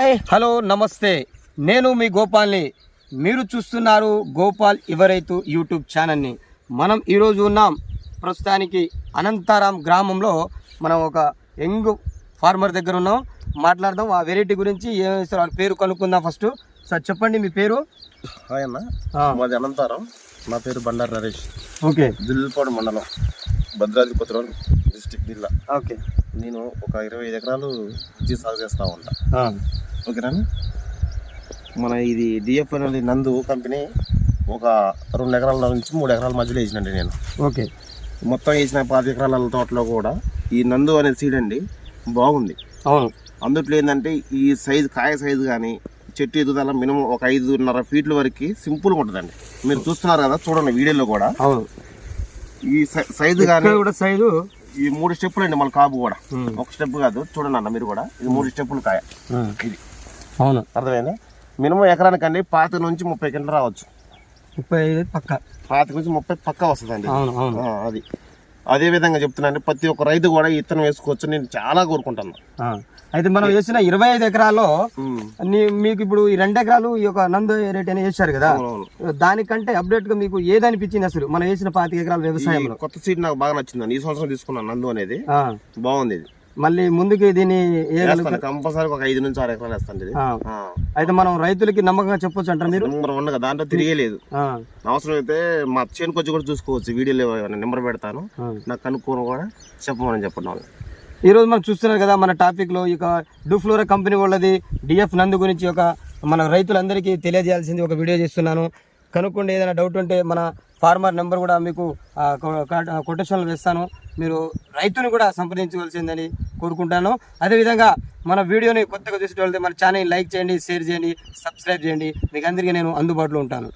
Hi hello నమస్తే, నేను మీ గోపాల్ని. మీరు చూస్తున్నారు గోపాల్ ఎవరైతు యూట్యూబ్ ఛానల్ని. మనం ఈరోజు ఉన్నాం ప్రస్తుతానికి అనంతారాం గ్రామంలో. మనం ఒక యంగ్ ఫార్మర్ దగ్గర ఉన్నాం, మాట్లాడదాం ఆ వెరైటీ గురించి. ఏం వేస్తారు వాళ్ళ పేరు కనుక్కుందాం ఫస్ట్. సార్ చెప్పండి మీ పేరు. హాయ్ అన్న, మాది అనంతారం. నా పేరు బండారు నరేష్. ఓకే. దిల్పాడు మండలం, భద్రాద్రి కొత్తగూడెం డిస్టిక్ జిల్లా. ఓకే. నేను ఒక 25 ఎకరాలు మిర్చి సాగు చేస్తూ ఉంటా. ఓకేనా. మన ఇది డిఎఫ్ అనేది నందు కంపెనీ ఒక 2 ఎకరాల నుంచి 3 ఎకరాల మధ్యలో వేసినండి నేను. ఓకే. మొత్తం వేసిన 5 ఎకరాల తోటలో కూడా ఈ నందు అనే సీడ్ అండి బాగుంది. అవును. అందుట్లో ఏంటంటే ఈ సైజు, కాయ సైజు కానీ చెట్టు ఎదుగుదల మినిమం ఒక 5.5 ఫీట్ల వరకు సింపుల్గా ఉంటుందండి. మీరు చూస్తున్నారు కదా, చూడండి వీడియోలో కూడా. అవును. ఈ సైజు కానీ కూడా సైజు ఈ 3 స్టెప్పులు అండి. మన కాపు కూడా ఒక స్టెప్ కాదు, చూడండి అన్న మీరు కూడా. ఇది 3 స్టెప్పులు కాయ ఇది. అవును, అర్థమైంది. మినిమం ఎకరానికండి 25 నుంచి 30 కింటలు రావచ్చు. 35 పక్క, 25 నుంచి 30 పక్క వస్తుందండి. అది అదే విధంగా చెప్తున్నాను, ప్రతి ఒక్క రైతు కూడా ఇత్తనం వేసుకోవచ్చు. నేను చాలా కోరుకుంటాను. అయితే మనం వేసిన 25 ఎకరాల్లో మీకు ఇప్పుడు ఈ 2 ఎకరాలు ఈ యొక్క నందు రేట్ అనేది వేసారు కదా, దానికంటే అప్డేట్ గా మీకు ఏది అనిపించింది అసలు మనం వేసిన 25 ఎకరాల వ్యవసాయంలో? కొత్త సీడ్ నాకు బాగా నచ్చిందండి. ఈ సంవత్సరం తీసుకున్నాను నందు అనేది, బాగుంది. ఇది మళ్ళీ ముందుకి దీన్ని కంపల్సరీ ఒక 5 నుంచి 6 ఎకరాలు వేస్తాను. అయితే మనం రైతులకి నమ్మకంగా చెప్పొచ్చు అంటారు మీరు? నెంబర్ 1 దాంట్లో తిరిగేలేదు. అవసరం అయితే మా చేనుకి వచ్చి కూడా చూసుకోవచ్చు. వీడియోలో నెంబర్ పెడతాను, నాకు కనుక్కొని కూడా చెప్పమని చెప్పండి. ఈ రోజు మనం చూస్తున్నారు కదా, మన టాపిక్ లో ఇక డూఫ్లోరా కంపెనీ వాళ్ళది డిఎఫ్ నందు గురించి ఒక మన రైతులందరికీ తెలియజేయాల్సింది ఒక వీడియో చేస్తున్నాను. కనుక్కోండి, ఏదైనా డౌట్ ఉంటే మన ఫార్మర్ నెంబర్ కూడా మీకు కొటేషన్లు వేస్తాను. మీరు రైతుని కూడా సంప్రదించవలసిందని కోరుకుంటాను. అదేవిధంగా మన వీడియోని కొత్తగా చూసేటోళ్ళైతే మన ఛానల్ని లైక్ చేయండి, షేర్ చేయండి, సబ్స్క్రైబ్ చేయండి. మీకు అందరికీ నేను అందుబాటులో ఉంటాను.